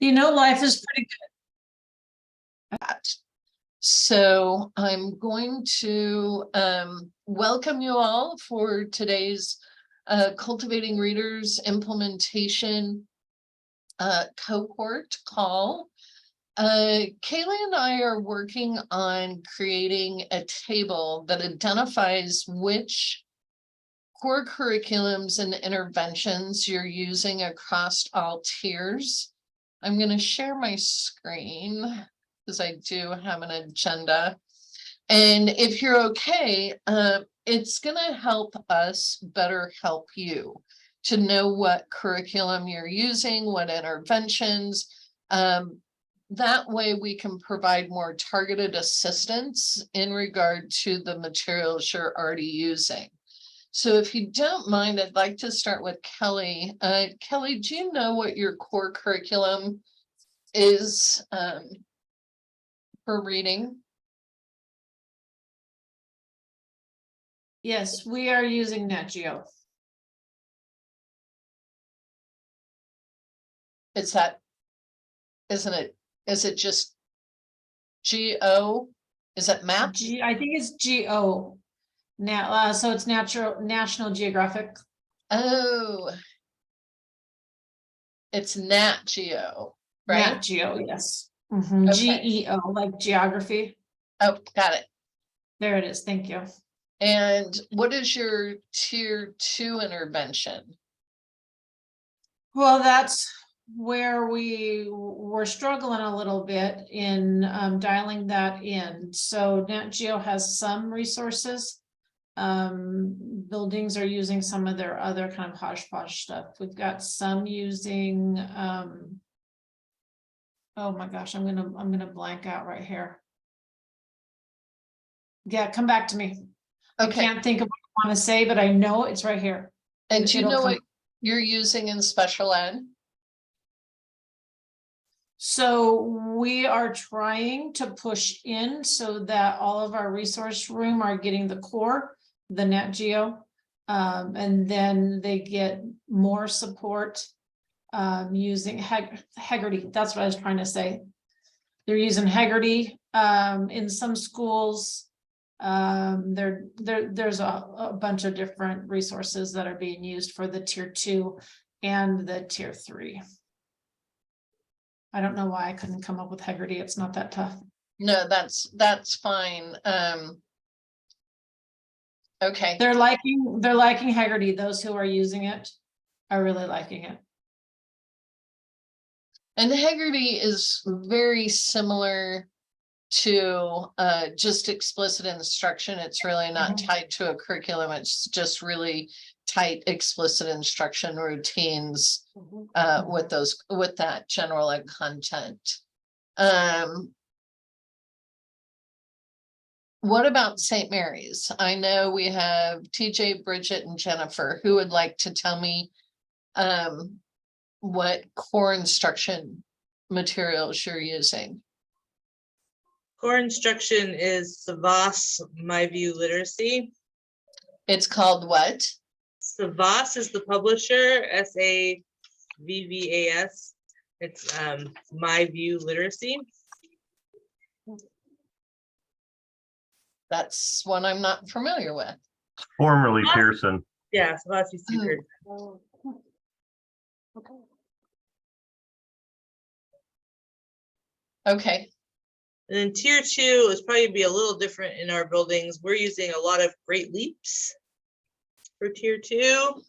Life is pretty good. So I'm going to welcome you all for today's Cultivating Readers implementation cohort call. Kaylee and I are working on creating a table that identifies which core curriculums and interventions you're using across all tiers. I'm going to share my screen because I do have an agenda. And if you're okay, it's going to help us better help you to know what curriculum you're using, what interventions. That way we can provide more targeted assistance in regard to the materials you're already using. So if you don't mind, I'd like to start with Kelly. Kelly, do you know what your core curriculum is for reading? Yes, we are using Nat Geo. Is that, isn't it? Is it just G-O? Is it maps? I think it's G-O. Now, so it's National Geographic. Oh, it's Nat Geo, right? Nat Geo, yes. Okay. G-E-O, like geography. Oh, got it. There it is. Thank you. And what is your tier 2 intervention? Well, that's where we were struggling a little bit in dialing that in. So Nat Geo has some resources. Buildings are using some of their other kind of hodgepodge stuff. We've got some using oh my gosh, I'm gonna blank out right here. Yeah, come back to me. Okay. I can't think of what I want to say, but I know it's right here. And do you know what you're using in special ed? So we are trying to push in so that all of our resource room are getting the core, the Nat Geo, and then they get more support using Haggerty. That's what I was trying to say. They're using Haggerty in some schools. There's a bunch of different resources that are being used for the tier 2 and the tier 3. I don't know why I couldn't come up with Haggerty. It's not that tough. No, that's fine. Okay. They're liking Haggerty. Those who are using it are really liking it. And Haggerty is very similar to just explicit instruction. It's really not tied to a curriculum. It's just really tight explicit instruction routines with that general ed content. What about St. Mary's? I know we have TJ, Bridget, and Jennifer. Who would like to tell me what core instruction materials you're using? Core instruction is Savas MyView Literacy. It's called what? Savas is the publisher, SAVVAS. It's MyView Literacy. That's one I'm not familiar with. Formerly Pearson. Yeah, Savas used to be Pearson. Okay. And then tier 2 is probably be a little different in our buildings. We're using a lot of Great Leaps for tier 2,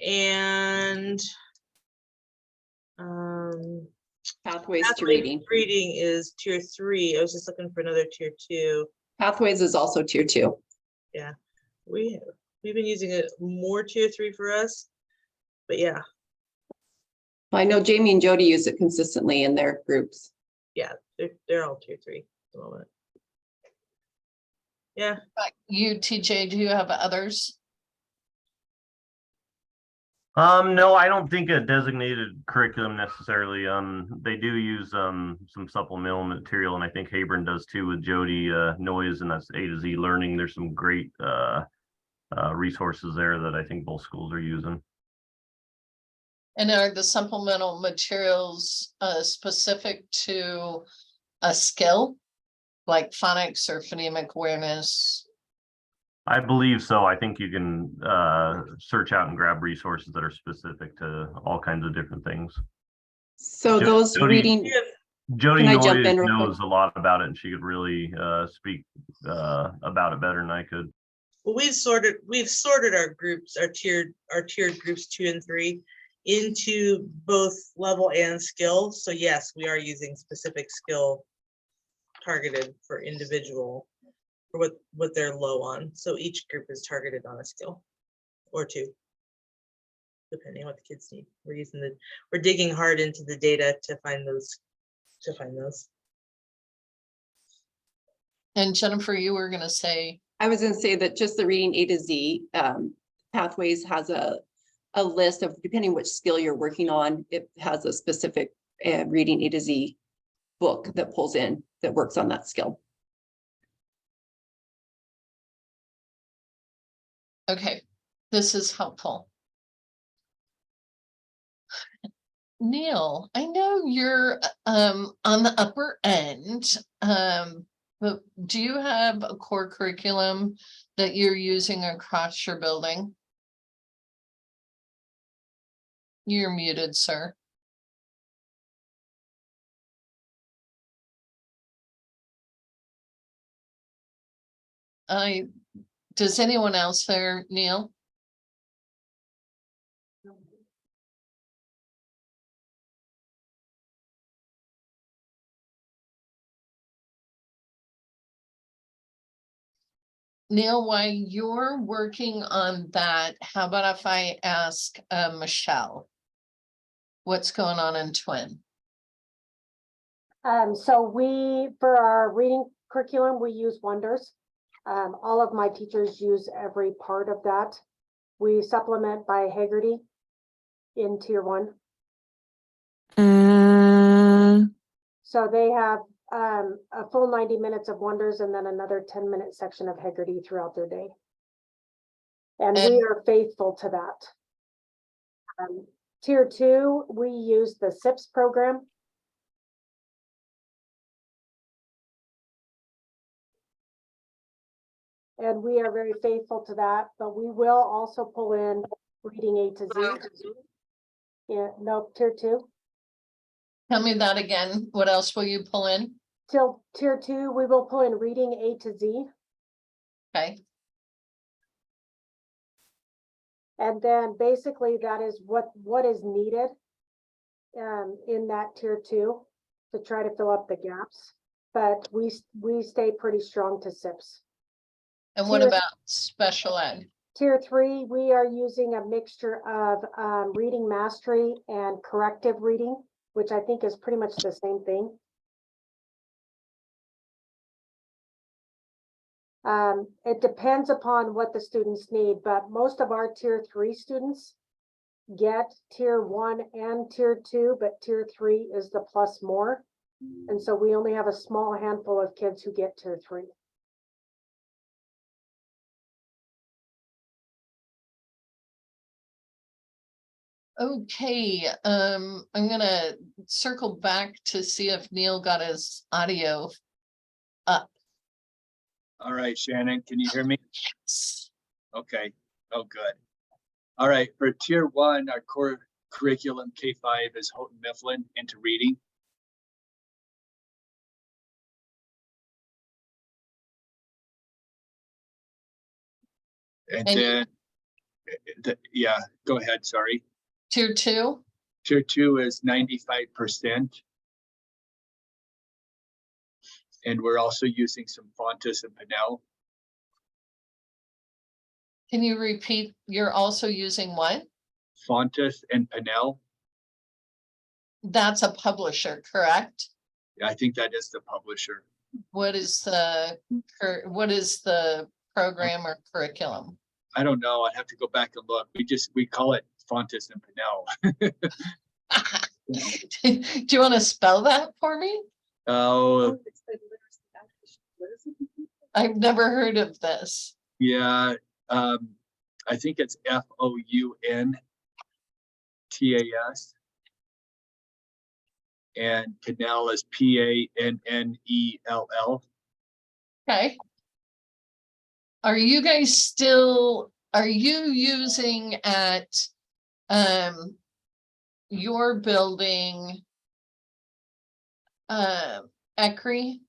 and Pathways to Reading. Reading is tier 3. I was just looking for another tier 2. Pathways is also tier 2. Yeah, we've been using it more tier 3 for us, but yeah. I know Jamie and Jody use it consistently in their groups. Yeah, they're all tier 3 at the moment. Yeah. You, TJ, do you have others? No, I don't think a designated curriculum necessarily. They do use some supplemental material, and I think Habron does too with Jody Noyes, and that's A to Z Learning. There's some great resources there that I think both schools are using. And are the supplemental materials specific to a skill? Like phonics or phonemic awareness? I believe so. I think you can search out and grab resources that are specific to all kinds of different things. So those Jody- reading, Jody Can I jump Noyes in real quick? knows a lot about it, and she could really speak about it better than I could. Well, we've sorted our groups, our tiered groups 2 and 3 into both level and skill. So yes, we are using specific skill targeted for individual for what they're low on. So each group is targeted on a skill or 2, depending on what the kids need. We're digging hard into the data to find those. And Jennifer, you were gonna say, I was gonna say that just the reading A to Z, Pathways has a list of, depending which skill you're working on, it has a specific reading A to Z book that pulls in that works on that skill. okay, this is helpful. Neil, I know you're on the upper end, but do you have a core curriculum that you're using across your building? You're muted, sir. Does anyone else there, Neil? Neil, while you're working on that, how about if I ask Michelle? What's going on in Twin? So for our reading curriculum, we use Wonders. All of my teachers use every part of that. We supplement by Haggerty in tier 1. So they have a full 90 minutes of Wonders and then another 10-minute section of Haggerty throughout their day. And we are faithful to that. Tier 2, we use the SIPS program. And we are very faithful to that, but we will also pull in reading A to Z. Yeah, no, tier 2. Tell me that again. What else will you pull in? Till tier 2, we will pull in reading A to Z. Okay. And then basically that is what is needed in that tier 2 to try to fill up the gaps. But we stay pretty strong to SIPs. And what about special ed? Tier 3, we are using a mixture of reading mastery and corrective reading, which I think is pretty much the same thing. It depends upon what the students need, but most of our tier 3 students get tier 1 and tier 2, but tier 3 is the plus more. And so we only have a small handful of kids who get tier 3. Okay, I'm gonna circle back to see if Neil got his audio up. All right, Shannon, can you hear me? Okay, oh, good. All right, for tier 1, our core curriculum K5 is Houghton Mifflin into reading. And then, yeah, go ahead, sorry. Tier 2? Tier 2 is 95%. And we're also using some Fontes and Pinnell. Can you repeat? You're also using what? Fontes and Pinnell. That's a publisher, correct? I think that is the publisher. What is the program or curriculum? I don't know. I'd have to go back and look. We call it Fontes and Pinnell. Do you want to spell that for me? Oh, I've never heard of this. yeah. I think it's FOUNTES TAS. And Pannell is PANNELL. Okay. Are you guys still, are you using at your building ECRI?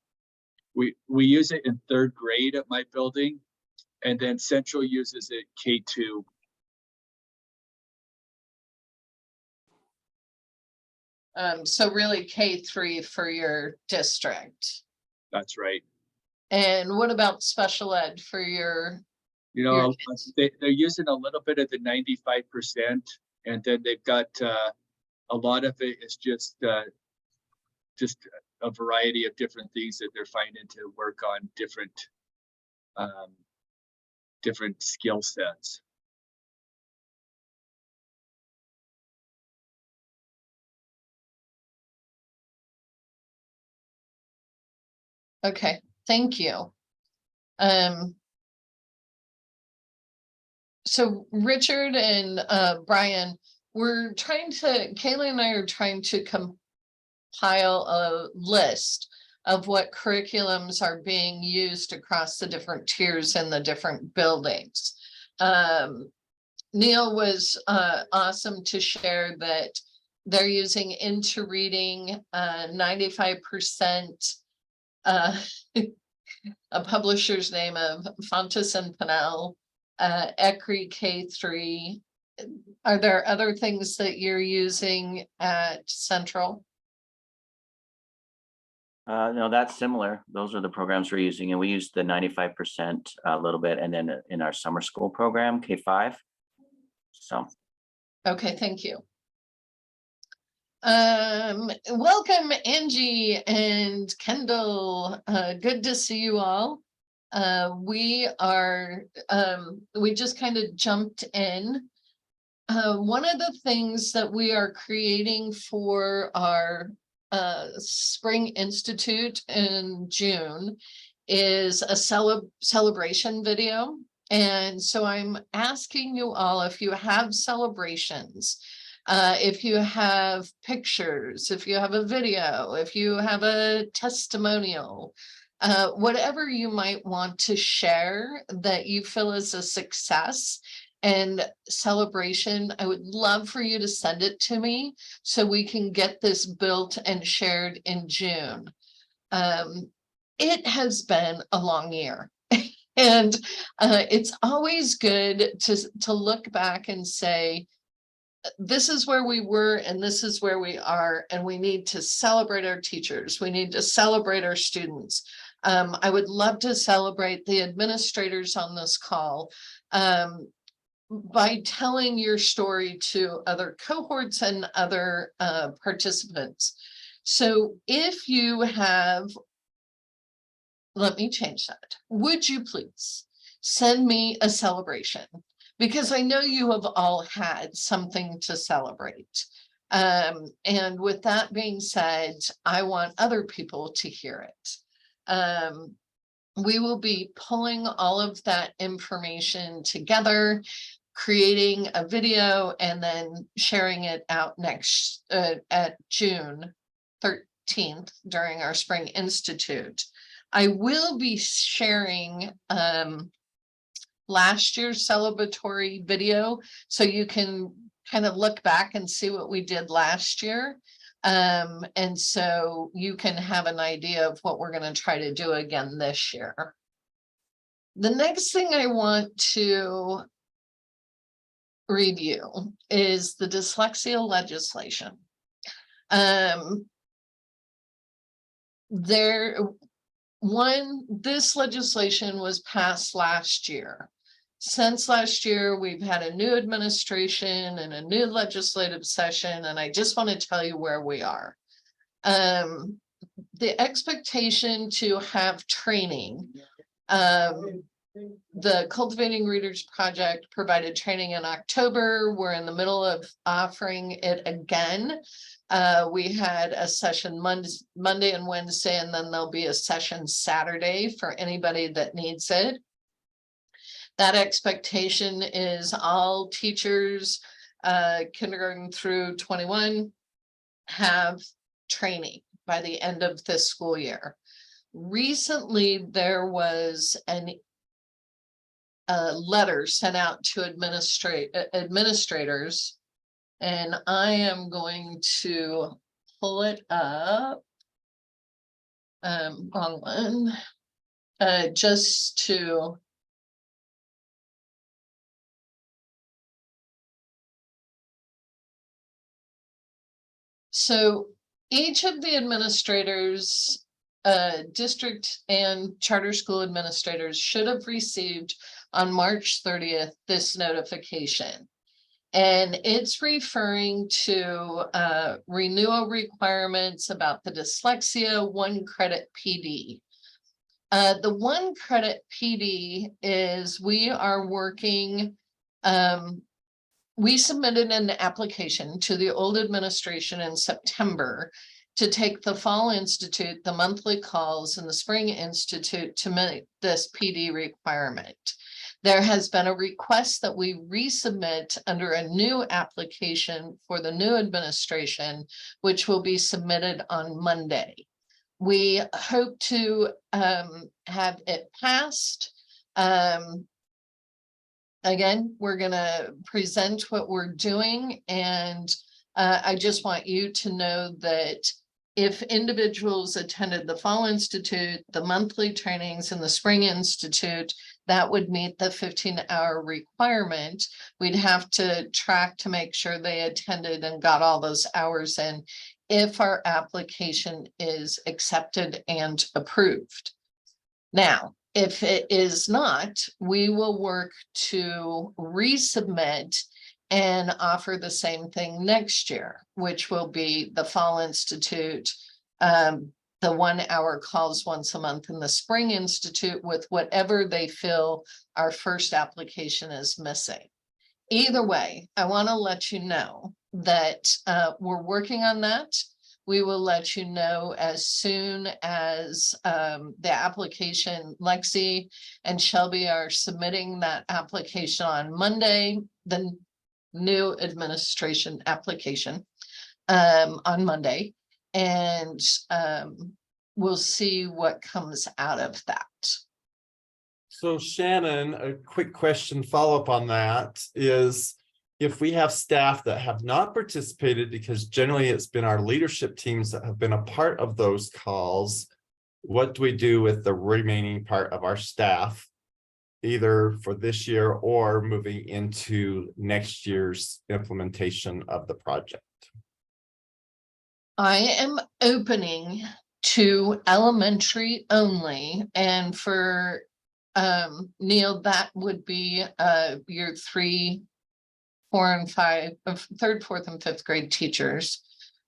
We use it in 3rd grade at my building, and then Central uses it K2. So really K3 for your district. That's right. And what about special ed for your, You Your know, they're using a little bit of the 95%, and then they've got a lot of it is just a variety of different things that they're finding to work on different skill sets. okay, thank you. So Richard and Brian, Kaylee and I are trying to compile a list of what curriculums are being used across the different tiers in the different buildings. Neil was awesome to share that they're using Into Reading 95%, a publisher's name of Fontes and Pannell, ECRI K3. Are there other things that you're using at Central? No, that's similar. Those are the programs we're using, and we use the 95% a little bit, and then in our summer school program, K5. So. Okay, thank you. Welcome Angie and Kendall. Good to see you all. We just kind of jumped in. One of the things that we are creating for our Spring Institute in June is a celebration video. And so I'm asking you all, if you have celebrations, if you have pictures, if you have a video, if you have a testimonial, whatever you might want to share that you feel is a success and celebration, I would love for you to send it to me so we can get this built and shared in June. It has been a long year. And it's always good to look back and say, this is where we were and this is where we are, and we need to celebrate our teachers. We need to celebrate our students. I would love to celebrate the administrators on this call by telling your story to other cohorts and other participants. So if you have, let me change that. Would you please send me a celebration? Because I know you have all had something to celebrate. And with that being said, I want other people to hear it. We will be pulling all of that information together, creating a video, and then sharing it out next at June 13th during our Spring Institute. I will be sharing last year's celebratory video, so you can kind of look back and see what we did last year. And so you can have an idea of what we're going to try to do again this year. The next thing I want to review is the dyslexia legislation. This legislation was passed last year. Since last year, we've had a new administration and a new legislative session, and I just want to tell you where we are. The expectation to have training, the Cultivating Readers Project provided training in October. We're in the middle of offering it again. We had a session Monday and Wednesday, and then there'll be a session Saturday for anybody that needs it. That expectation is all teachers kindergarten through 21 have training by the end of this school year. Recently, there was a letter sent out to administrators, and I am going to pull it up. Wrong one. Just to. So each of the administrators, district and charter school administrators should have received on March 30th this notification. And it's referring to renewal requirements about the dyslexia 1 credit PD. The 1 credit PD is we are working, we submitted an application to the old administration in September to take the Fall Institute, the monthly calls, and the Spring Institute to meet this PD requirement. There has been a request that we resubmit under a new application for the new administration, which will be submitted on Monday. We hope to have it passed. Again, we're going to present what we're doing, and I just want you to know that if individuals attended the Fall Institute, the monthly trainings, and the Spring Institute, that would meet the 15-hour requirement. We'd have to track to make sure they attended and got all those hours in if our application is accepted and approved. Now, if it is not, we will work to resubmit and offer the same thing next year, which will be the Fall Institute, the 1 hour calls once a month in the Spring Institute with whatever they feel our first application is missing. Either way, I want to let you know that we're working on that. We will let you know as soon as the application, Lexi and Shelby are submitting that application on Monday, the new administration application on Monday, and we'll see what comes out of that. So Shannon, a quick question follow-up on that is, if we have staff that have not participated, because generally it's been our leadership teams that have been a part of those calls, what do we do with the remaining part of our staff, either for this year or moving into next year's implementation of the project? I am opening to elementary only, and for Neil, that would be your 3, 4, and 5, 3rd, 4th, and 5th grade teachers,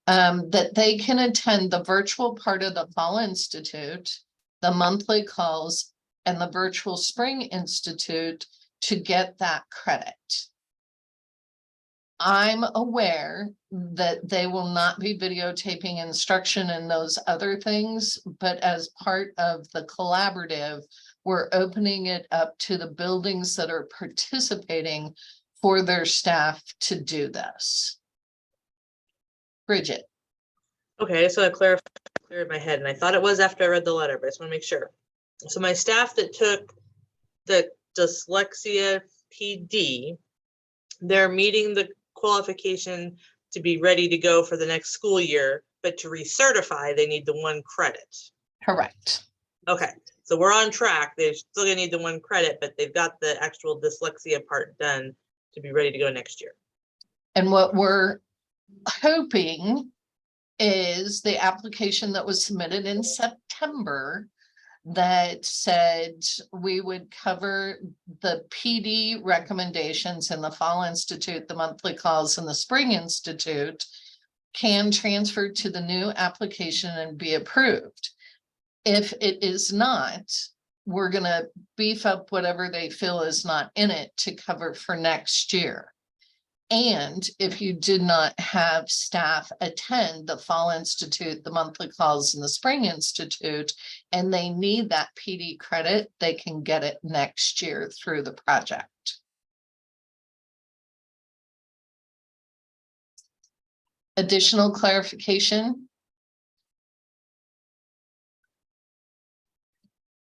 that they can attend the virtual part of the Fall Institute, the monthly calls, and the virtual Spring Institute to get that credit. I'm aware that they will not be videotaping instruction and those other things, but as part of the collaborative, we're opening it up to the buildings that are participating for their staff to do this. Bridget. Okay, so I clarified in my head, and I thought it was after I read the letter, but I just want to make sure. So my staff that took the dyslexia PD, they're meeting the qualification to be ready to go for the next school year, but to recertify, they need the 1 credit. Correct. Okay, so we're on track. They're still gonna need the 1 credit, but they've got the actual dyslexia part done to be ready to go next year. And what we're hoping is the application that was submitted in September that said we would cover the PD recommendations in the Fall Institute, the monthly calls, and the Spring Institute can transfer to the new application and be approved. If it is not, we're going to beef up whatever they feel is not in it to cover for next year. And if you did not have staff attend the Fall Institute, the monthly calls, and the Spring Institute, and they need that PD credit, they can get it next year through the project. Additional clarification?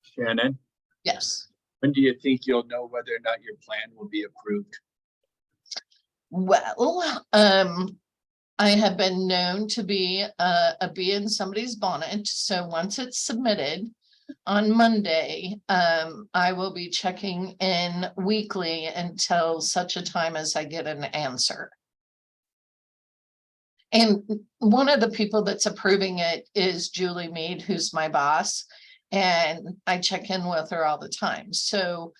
Shannon, Yes. when do you think you'll know whether or not your plan will be approved? Well, I have been known to be a bee in somebody's bonnet, so once it's submitted on Monday, I will be checking in weekly until such a time as I get an answer. And one of the people that's approving it is Julie Mead, who's my boss, and I check in with her all the time. So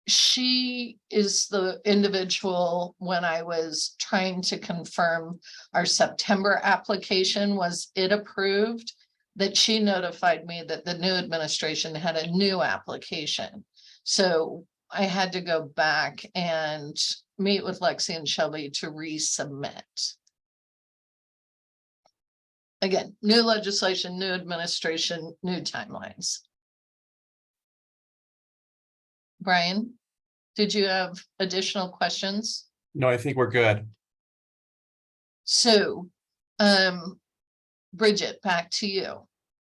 she is the individual when I was trying to confirm our September application, was it approved? That she notified me that the new administration had a new application. So I had to go back and meet with Lexi and Shelby to resubmit. Again, new legislation, new administration, new timelines. Brian, did you have additional questions? No, I think we're good. So, Bridget, back to you.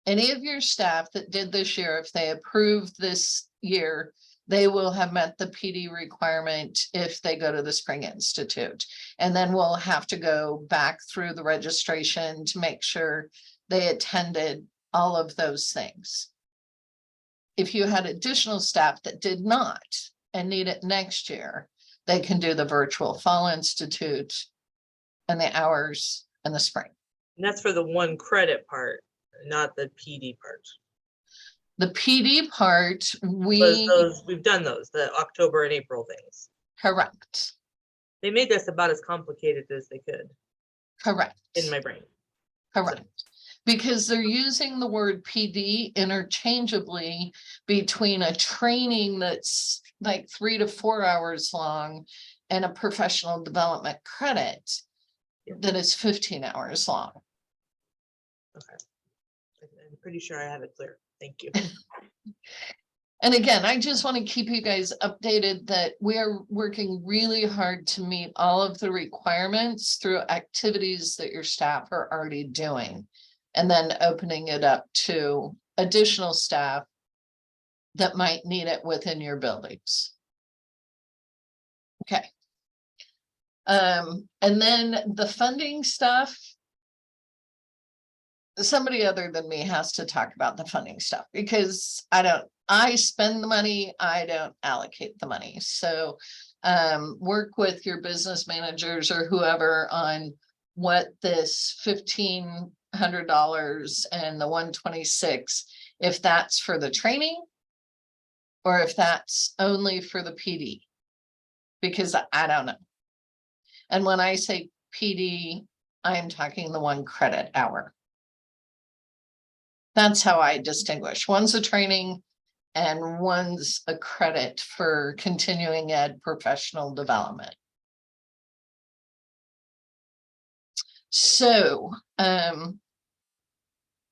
Any of your staff that did this year, if they approved this year, they will have met the PD requirement if they go to the Spring Institute. And then we'll have to go back through the registration to make sure they attended all of those things. If you had additional staff that did not and need it next year, they can do the virtual Fall Institute and the hours in the spring. And that's for the 1 credit part, not the PD part. The PD part, We've done those, the October and April things. correct, They made this about as complicated as they could correct. in my brain. Correct, because they're using the word PD interchangeably between a training that's like 3 to 4 hours long and a professional development credit that is 15 hours long. Okay. I'm pretty sure I have it clear. Thank you. And again, I just want to keep you guys updated that we are working really hard to meet all of the requirements through activities that your staff are already doing. And then opening it up to additional staff that might need it within your buildings. Okay. And then the funding stuff. Somebody other than me has to talk about the funding stuff because I spend the money, I don't allocate the money. So work with your business managers or whoever on what this $1,500 and the 126, if that's for the training or if that's only for the PD, because I don't know. And when I say PD, I'm talking the 1 credit hour. That's how I distinguish. One's a training and one's a credit for continuing ed professional development. So,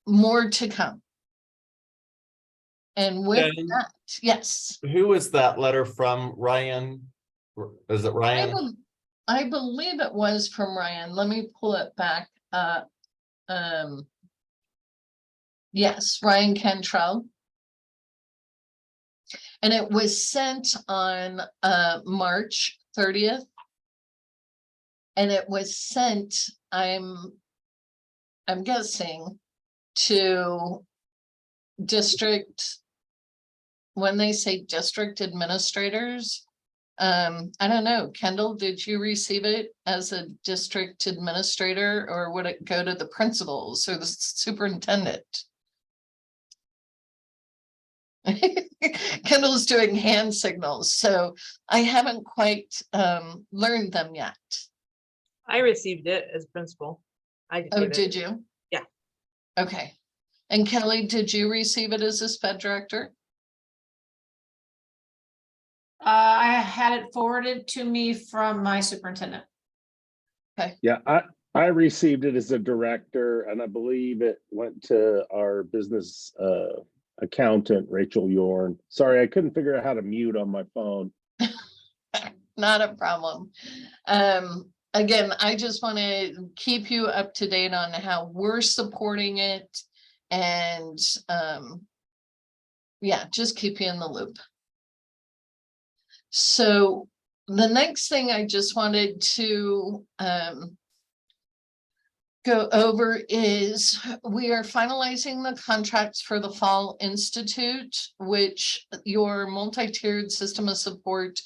more to come. And with Shannon? that, yes. Who is that letter from? Ryan? Is it Ryan? I believe it was from Ryan. Let me pull it back up. Yes, Ryan Cantrell. And it was sent on March 30th. And it was sent, I'm guessing, to district, when they say district administrators. I don't know, Kendall, did you receive it as a district administrator or would it go to the principals or the superintendent? Kendall's doing hand signals, so I haven't quite learned them yet. I received it as principal. Oh, did you? Yeah. Okay. And Kelly, did you receive it as a SPED director? I had it forwarded to me from my superintendent. Yeah, I received it as a director and I believe it went to our business accountant, Rachel Yorn. Sorry, I couldn't figure out how to mute on my phone. Not a problem. again, I just want to keep you up to date on how we're supporting it. And yeah, just keep you in the loop. So the next thing I just wanted to go over is we are finalizing the contracts for the Fall Institute, which your multi-tiered system of support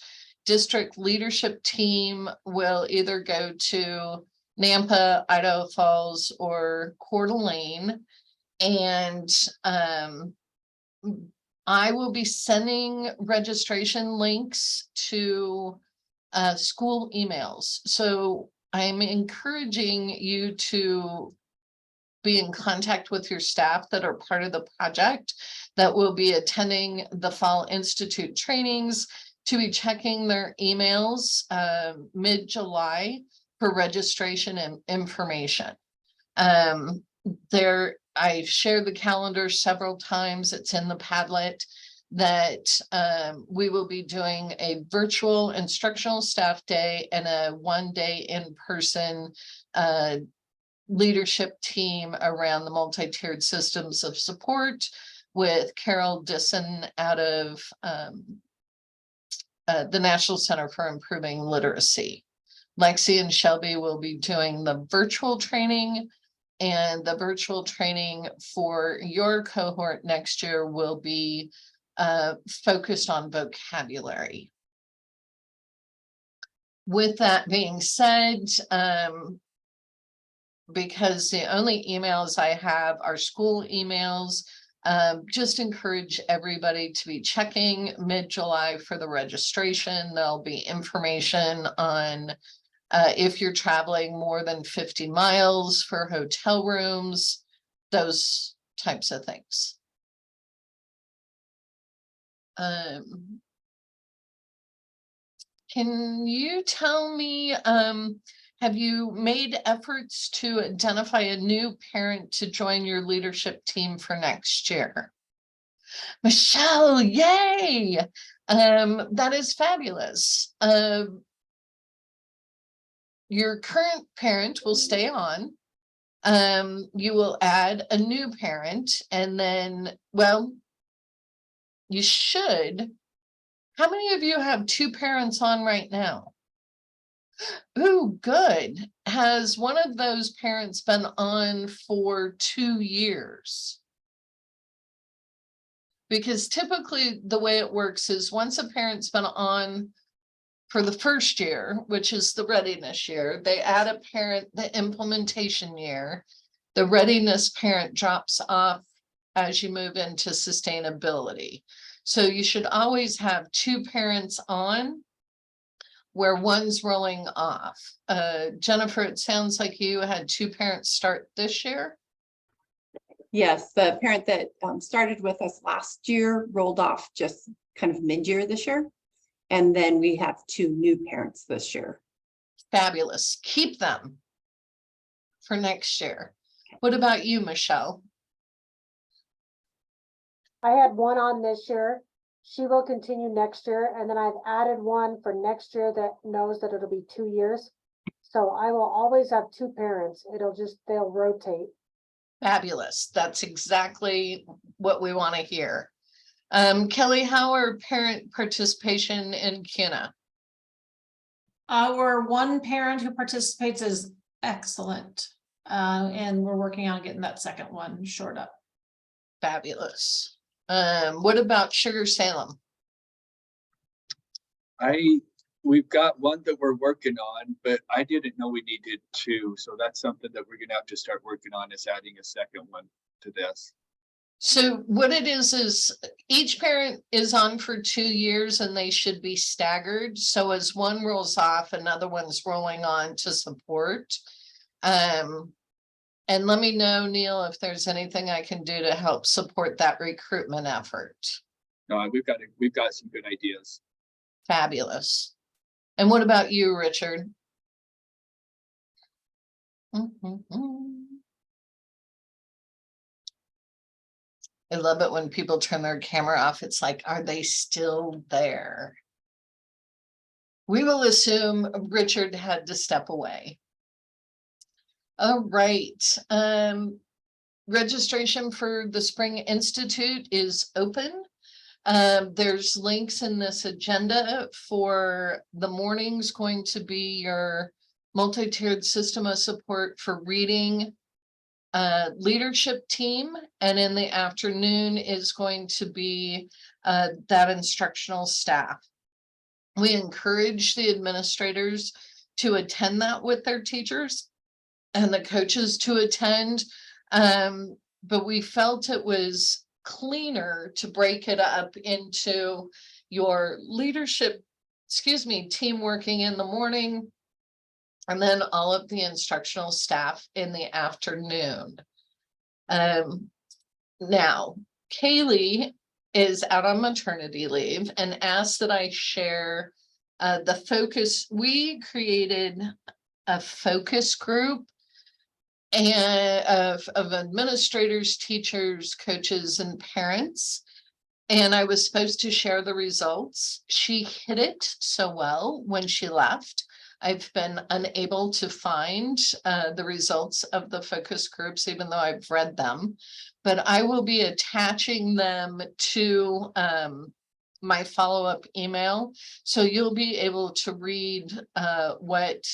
district leadership team will either go to Nampa, Idaho Falls, or Coeur d'Alene. And I will be sending registration links to school emails. So I'm encouraging you to be in contact with your staff that are part of the project that will be attending the Fall Institute trainings, to be checking their emails mid-July for registration and information. I've shared the calendar several times. It's in the Padlet that we will be doing a virtual instructional staff day and a 1-day in-person leadership team around the multi-tiered systems of support with Carol Disson out of the National Center for Improving Literacy. Lexi and Shelby will be doing the virtual training, and the virtual training for your cohort next year will be focused on vocabulary. With that being said, because the only emails I have are school emails, just encourage everybody to be checking mid-July for the registration. There'll be information on if you're traveling more than 50 miles for hotel rooms, those types of things. Can you tell me, have you made efforts to identify a new parent to join your leadership team for next year? Michelle, yay! That is fabulous. Your current parent will stay on. You will add a new parent, and then, well, you should. How many of you have 2 parents on right now? Ooh, good. Has one of those parents been on for 2 years? Because typically the way it works is once a parent's been on for the first year, which is the readiness year, they add a parent the implementation year. The readiness parent drops off as you move into sustainability. So you should always have 2 parents on where one's rolling off. Jennifer, it sounds like you had 2 parents start this year. Yes, the parent that started with us last year rolled off just kind of mid-year this year. And then we have 2 new parents this year. Fabulous. Keep them for next year. What about you, Michelle? I had one on this year. She will continue next year, and then I've added one for next year that knows that it'll be 2 years. So I will always have 2 parents. They'll rotate. Fabulous. That's exactly what we want to hear. Kelly, how are parent participation in CUNA? Our one parent who participates is excellent. And we're working on getting that second one shored up. Fabulous. What about Sugar Salem? We've got one that we're working on, but I didn't know we needed 2. So that's something that we're gonna have to start working on, is adding a second one to this. So what it is each parent is on for 2 years and they should be staggered. So as one rolls off, another one's rolling on to support. And let me know, Neil, if there's anything I can do to help support that recruitment effort. No, we've got some good ideas. Fabulous. And what about you, Richard? I love it when people turn their camera off. It's like, are they still there? We will assume Richard had to step away. All right, registration for the Spring Institute is open. There's links in this agenda for the morning's going to be your multi-tiered system of support for reading leadership team, and in the afternoon is going to be that instructional staff. We encourage the administrators to attend that with their teachers and the coaches to attend, but we felt it was cleaner to break it up into your leadership, team working in the morning, and then all of the instructional staff in the afternoon. Now, Kaylee is out on maternity leave and asked that I share the focus. We created a focus group and of administrators, teachers, coaches, and parents. And I was supposed to share the results. She hit it so well when she left. I've been unable to find the results of the focus groups, even though I've read them. But I will be attaching them to my follow-up email. So you'll be able to read what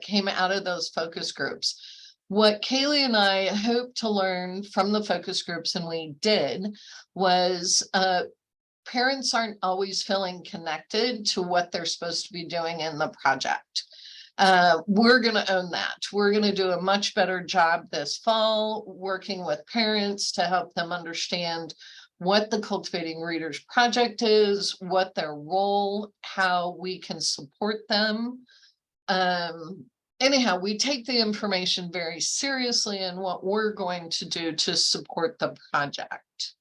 came out of those focus groups. What Kaylee and I hoped to learn from the focus groups, and we did, was parents aren't always feeling connected to what they're supposed to be doing in the project. We're going to own that. We're going to do a much better job this fall working with parents to help them understand what the Cultivating Readers project is, what their role, how we can support them. Anyhow, we take the information very seriously and what we're going to do to support the project.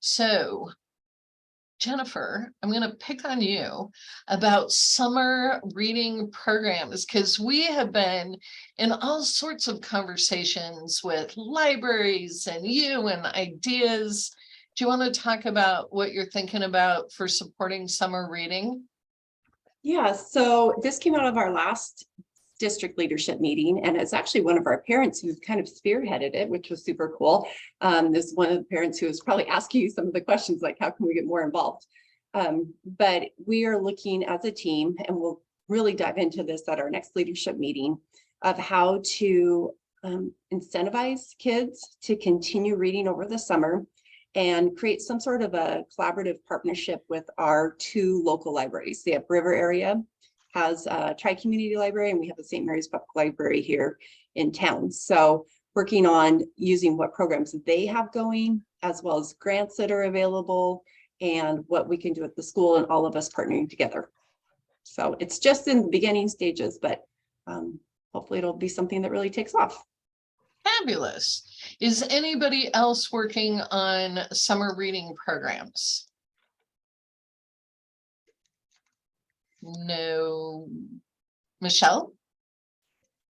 So, Jennifer, I'm going to pick on you about summer reading programs, because we have been in all sorts of conversations with libraries and you and ideas. Do you want to talk about what you're thinking about for supporting summer reading? Yeah, so this came out of our last district leadership meeting, and it's actually one of our parents who's kind of spearheaded it, which was super cool. This is one of the parents who was probably asking you some of the questions, like how can we get more involved? But we are looking as a team, and we'll really dive into this at our next leadership meeting, of how to incentivize kids to continue reading over the summer and create some sort of a collaborative partnership with our two local libraries. The upriver area has a tri-community library, and we have the St. Mary's Public Library here in town. So working on using what programs they have going, as well as grants that are available, and what we can do at the school, and all of us partnering together. So it's just in the beginning stages, but hopefully it'll be something that really takes off. Fabulous. Is anybody else working on summer reading programs? No. Michelle?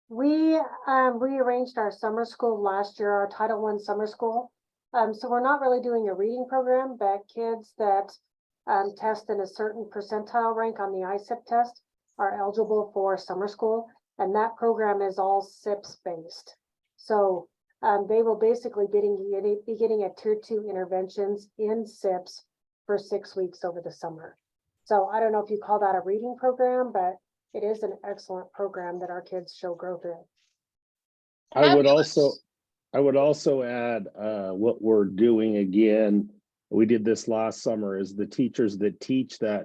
We rearranged our summer school last year, our Title I summer school. So we're not really doing a reading program, but kids that test in a certain percentile rank on the ISIP test are eligible for summer school. And that program is all SIPS based. So they will basically be getting a tier 2 interventions in SIPS for 6 weeks over the summer. So I don't know if you call that a reading program, but it is an excellent program that our kids show growth in. I would also add what we're doing again. We did this last summer, is the teachers that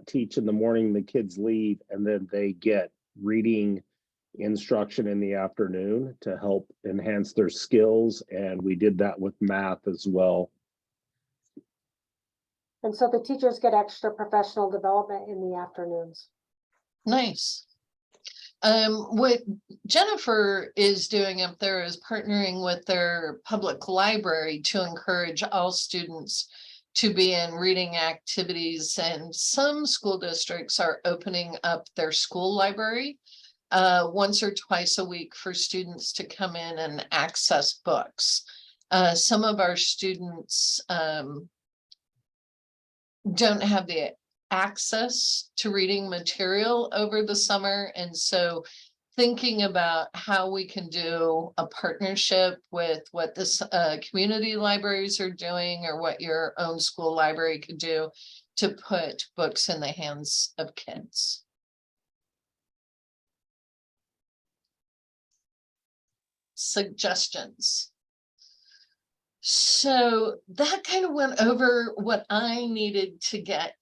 teach in the morning, the kids leave, and then they get reading instruction in the afternoon to help enhance their skills. And we did that with math as well. And so the teachers get extra professional development in the afternoons. Nice. What Jennifer is doing up there is partnering with their public library to encourage all students to be in reading activities. And some school districts are opening up their school library once or twice a week for students to come in and access books. Some of our students don't have the access to reading material over the summer. And so thinking about how we can do a partnership with what this community libraries are doing, or what your own school library could do to put books in the hands of kids. Suggestions. So that kind of went over what I needed to get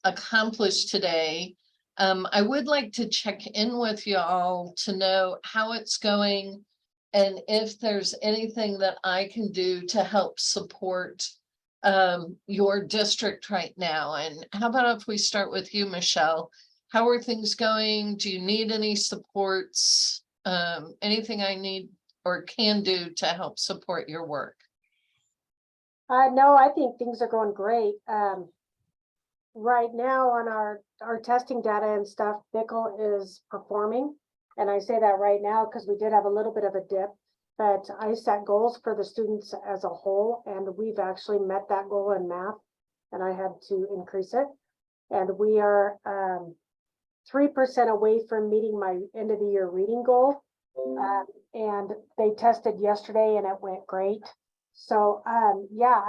accomplished today. I would like to check in with y'all to know how it's going, and if there's anything that I can do to help support your district right now. And how about if we start with you, Michelle? How are things going? Do you need any supports? Anything I need or can do to help support your work? No, I think things are going great. Right now on our testing data and stuff, Bickle is performing. And I say that right now because we did have a little bit of a dip, but I set goals for the students as a whole, and we've actually met that goal in math, and I had to increase it. And we are 3% away from meeting my end of the year reading goal. And they tested yesterday and it went great. So yeah,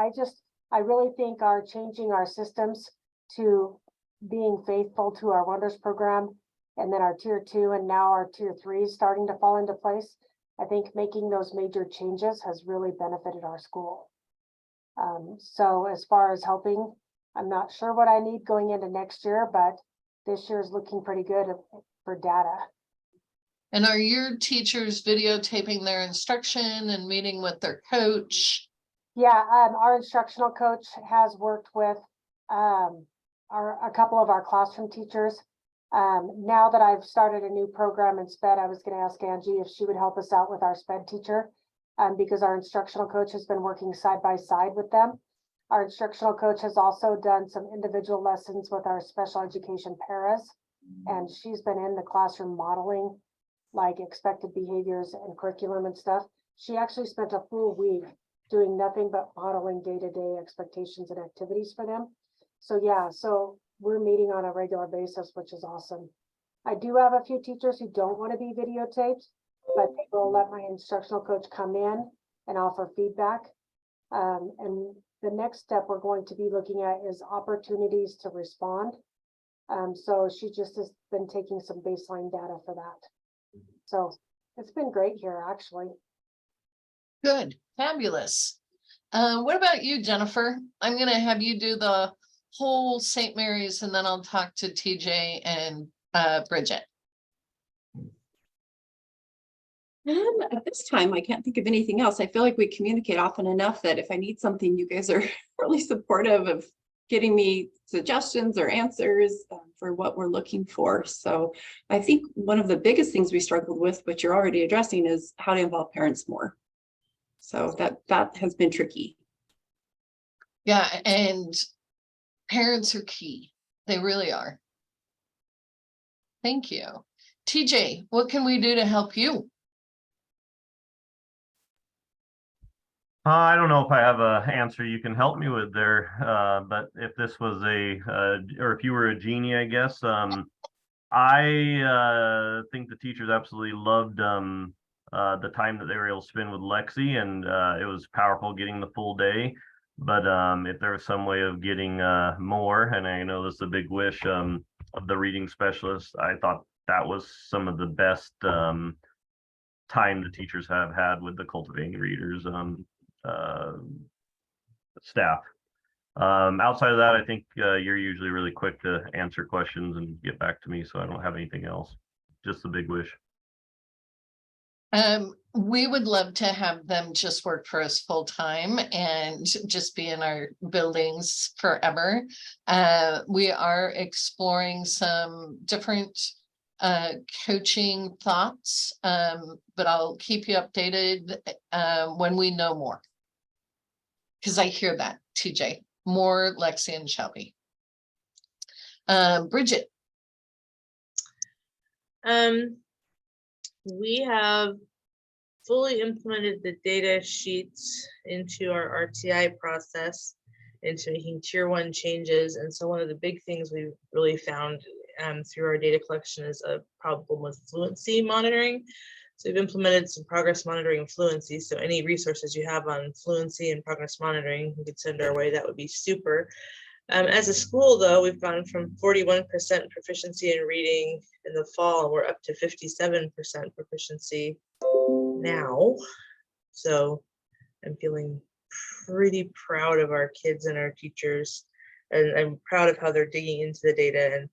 I really think our changing our systems to being faithful to our Wonders program, and then our tier 2 and now our tier 3 is starting to fall into place. I think making those major changes has really benefited our school. So as far as helping, I'm not sure what I need going into next year, but this year is looking pretty good for data. And are your teachers videotaping their instruction and meeting with their coach? Yeah, our instructional coach has worked with a couple of our classroom teachers. Now that I've started a new program in SPED, I was going to ask Angie if she would help us out with our SPED teacher, because our instructional coach has been working side by side with them. Our instructional coach has also done some individual lessons with our special education paras, and she's been in the classroom modeling like expected behaviors and curriculum and stuff. She actually spent a full week doing nothing but modeling day-to-day expectations and activities for them. So yeah, so we're meeting on a regular basis, which is awesome. I do have a few teachers who don't want to be videotaped, but they will let my instructional coach come in and offer feedback. And the next step we're going to be looking at is opportunities to respond. So she just has been taking some baseline data for that. So it's been great here, actually. Good, fabulous. What about you, Jennifer? I'm gonna have you do the whole St. Mary's, and then I'll talk to TJ and Bridget. At this time, I can't think of anything else. I feel like we communicate often enough that if I need something, you guys are really supportive of getting me suggestions or answers for what we're looking for. So I think one of the biggest things we struggled with, which you're already addressing, is how to involve parents more. So that has been tricky. Yeah, and parents are key. They really are. Thank you. TJ, what can we do to help you? I don't know if I have an answer you can help me with there, but if this was or if you were a genie, I guess, I think the teachers absolutely loved the time that they were able to spend with Lexi, and it was powerful getting the full day. But if there was some way of getting more, and I know this is a big wish of the reading specialist, I thought that was some of the best time the teachers have had with the Cultivating Readers staff. Outside of that, I think you're usually really quick to answer questions and get back to me, so I don't have anything else. Just the big wish. We would love to have them just work for us full time and just be in our buildings forever. We are exploring some different coaching thoughts, but I'll keep you updated when we know more. Because I hear that, TJ, more Lexi and Shelby. Bridget. We have fully implemented the data sheets into our RTI process. into making tier 1 changes. And so one of the big things we really found through our data collection is a problem with fluency monitoring. So we've implemented some progress monitoring and fluency. So any resources you have on fluency and progress monitoring, you could send our way. That would be super. As a school, though, we've gone from 41% proficiency in reading in the fall. We're up to 57% proficiency now. So I'm feeling pretty proud of our kids and our teachers, and I'm proud of how they're digging into the data. And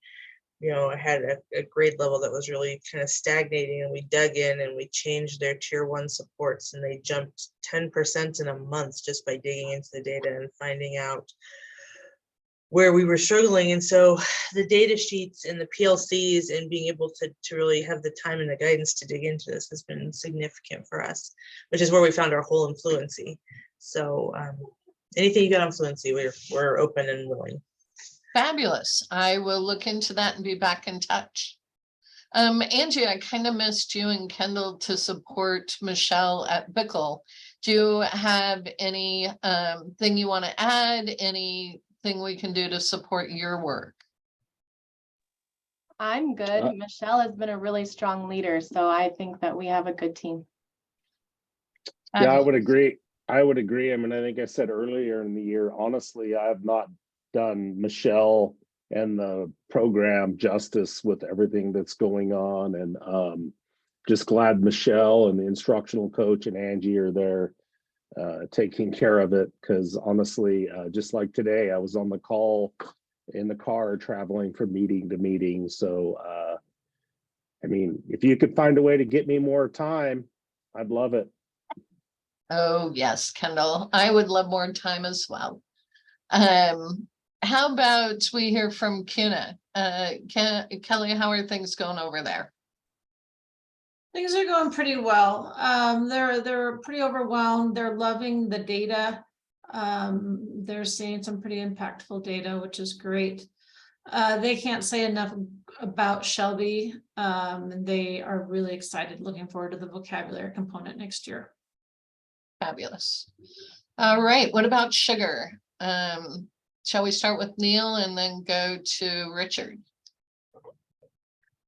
you know, I had a grade level that was really kind of stagnating, and we dug in and we changed their tier 1 supports, and they jumped 10% in a month just by digging into the data and finding out where we were struggling. And so the data sheets and the PLCs and being able to really have the time and the guidance to dig into this has been significant for us, which is where we found our hole in fluency. So anything you got on fluency, we're open and willing. Fabulous. I will look into that and be back in touch. Angie, I kind of missed you and Kendall to support Michelle at Bickle. Do you have any thing you want to add? Anything we can do to support your work? I'm good. Michelle has been a really strong leader, so I think that we have a good team. Yeah, I would agree. I would agree. I mean, I think I said earlier in the year, honestly, I have not done Michelle and the program justice with everything that's going on. And just glad Michelle and the instructional coach and Angie are there taking care of it. Because honestly, just like today, I was on the call in the car traveling from meeting to meeting. So, I mean, if you could find a way to get me more time, I'd love it. Oh, yes, Kendall. I would love more time as well. How about we hear from CUNA? Kelly, how are things going over there? Things are going pretty well. They're pretty overwhelmed. They're loving the data. They're seeing some pretty impactful data, which is great. They can't say enough about Shelby. They are really excited, looking forward to the vocabulary component next year. Fabulous. All right, what about sugar? Shall we start with Neil and then go to Richard?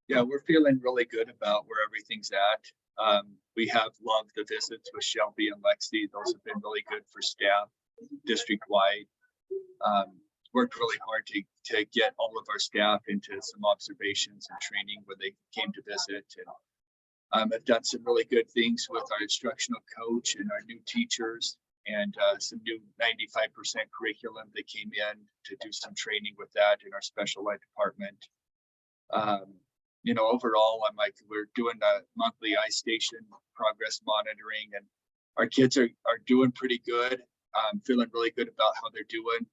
Yeah, we're feeling really good about where everything's at. We have loved the visits with Shelby and Lexi. Those have been really good for staff district-wide. Worked really hard to get all of our staff into some observations and training when they came to visit. And I've done some really good things with our instructional coach and our new teachers, and some new 95% curriculum that came in to do some training with that in our special ed department. You know, overall, I'm like, we're doing a monthly iStation progress monitoring, and our kids are doing pretty good. Feeling really good about how they're doing.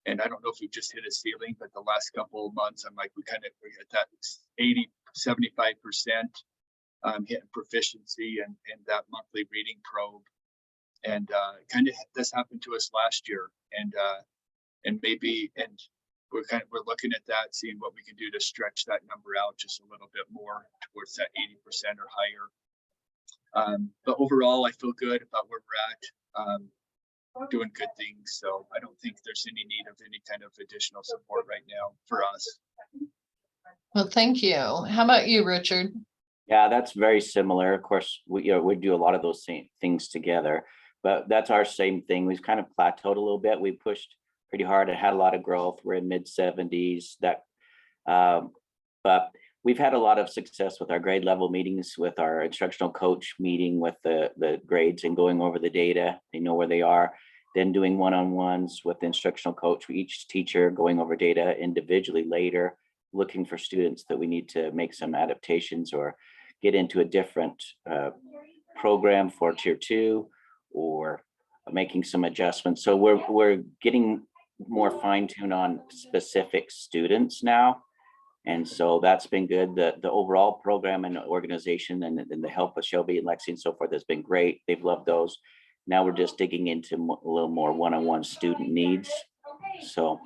And I don't know if we've just hit a ceiling, but the last couple of months, I'm like, we're at that 75% hitting proficiency and that monthly reading probe. And kind of this happened to us last year, and we're looking at that, seeing what we can do to stretch that number out just a little bit more towards that 80% or higher. But overall, I feel good about where we're at. Doing good things, so I don't think there's any need of any kind of additional support right now for us. Well, thank you. How about you, Richard? Yeah, that's very similar. Of course, we do a lot of those same things together, but that's our same thing. We've kind of plateaued a little bit. We pushed pretty hard and had a lot of growth. We're in mid-70s. But we've had a lot of success with our grade level meetings, with our instructional coach meeting with the grades and going over the data. They know where they are. Then doing one-on-ones with the instructional coach for each teacher, going over data individually later, looking for students that we need to make some adaptations or get into a different program for tier 2, or making some adjustments. So we're getting more fine-tuned on specific students now. And so that's been good. The overall program and organization and the help with Shelby and Lexi and so forth has been great. They've loved those. Now we're just digging into a little more one-on-one student needs. So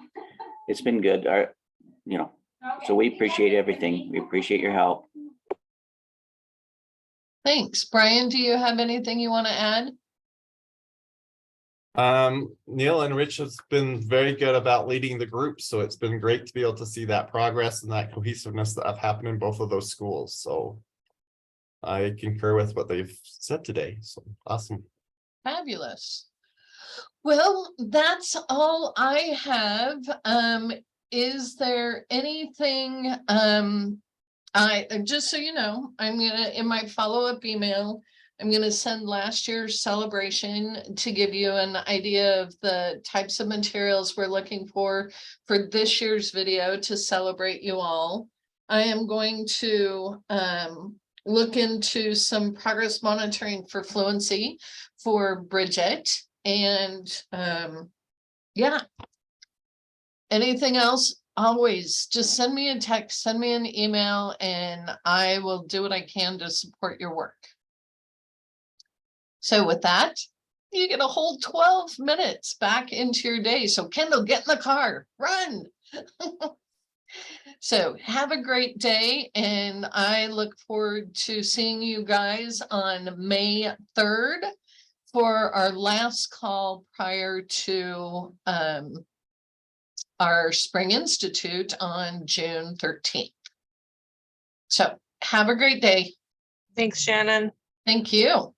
it's been good. So we appreciate everything. We appreciate your help. Thanks. Brian, do you have anything you want to add? Neil and Rich has been very good about leading the group, so it's been great to be able to see that progress and that cohesiveness that have happened in both of those schools. So I concur with what they've said today. So awesome. Fabulous. Well, that's all I have. Is there anything, just so you know, I'm gonna, in my follow-up email, I'm gonna send last year's celebration to give you an idea of the types of materials we're looking for this year's video to celebrate you all. I am going to look into some progress monitoring for fluency for Bridget, and yeah. Anything else? Always just send me a text, send me an email, and I will do what I can to support your work. So with that, you get a whole 12 minutes back into your day. So Kendall, get in the car, run. So have a great day, and I look forward to seeing you guys on May 3rd for our last call prior to our Spring Institute on June 13th. So have a great day. Thanks, Shannon. Thank you.